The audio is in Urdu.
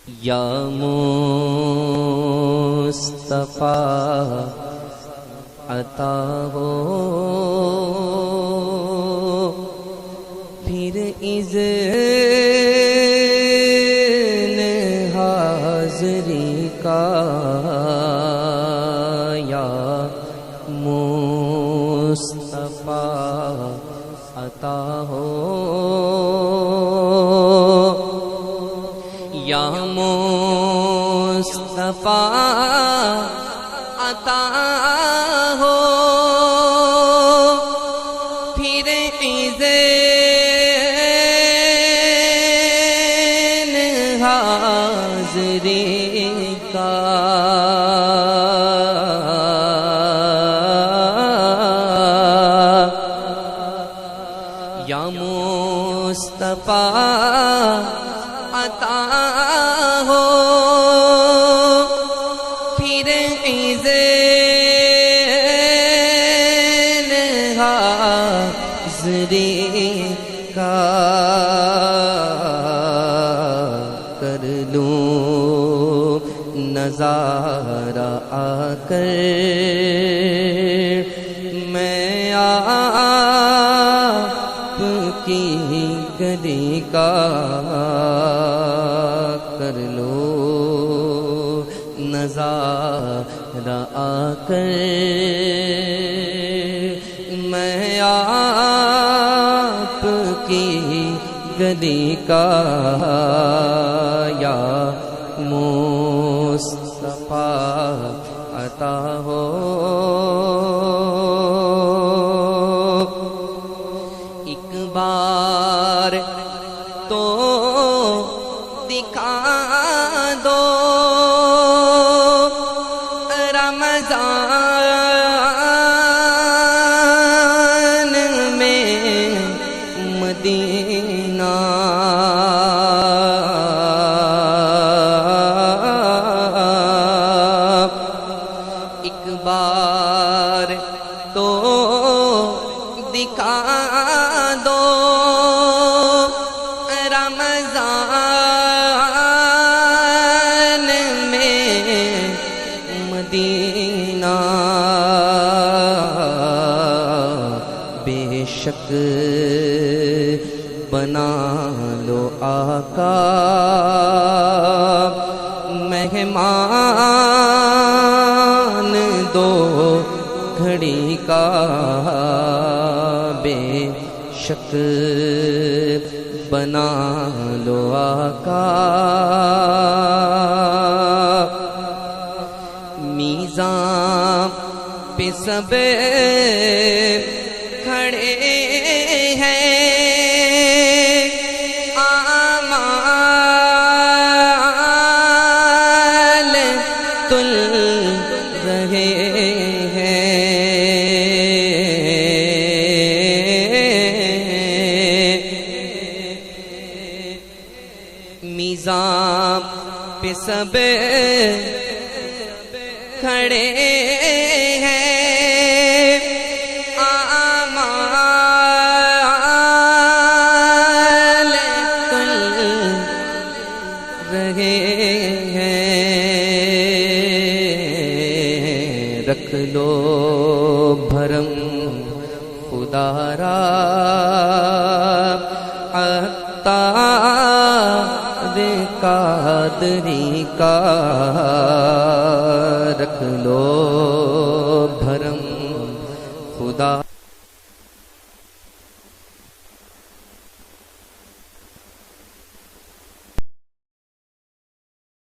یا مصطفیٰ عطا ہو پھر اذن حاضری کا، یا مصطفیٰ عطا ہو، یا مصطفیٰ عطا ہو پھر اذن حاضری کا، یا مصطفیٰ عطا ہو پھر اذن حاضری کا، کر لوں نظارہ آ کر میں آپ کی گلی کا، کر لو نظارہ آ کر میں آپ کی گلی کا، یا مصطفیٰ عطا ہو، ایک بار تو دکھا دو رمضان میں مدینہ، ایک بار تو دکھا دو رمضان میں مدینہ، بے شک بنا لو آقا مہمان دو گھڑی کا، بے شک بنا لو آقا میزان پہ سب کھڑے ہیں، اعمال تل رہے ہیں، میزان پہ سب کھڑے ہیں، اعمال تل رہے ہیں، رکھ لو بھرم خدا را قادری کا، رکھ لو بھرم خدا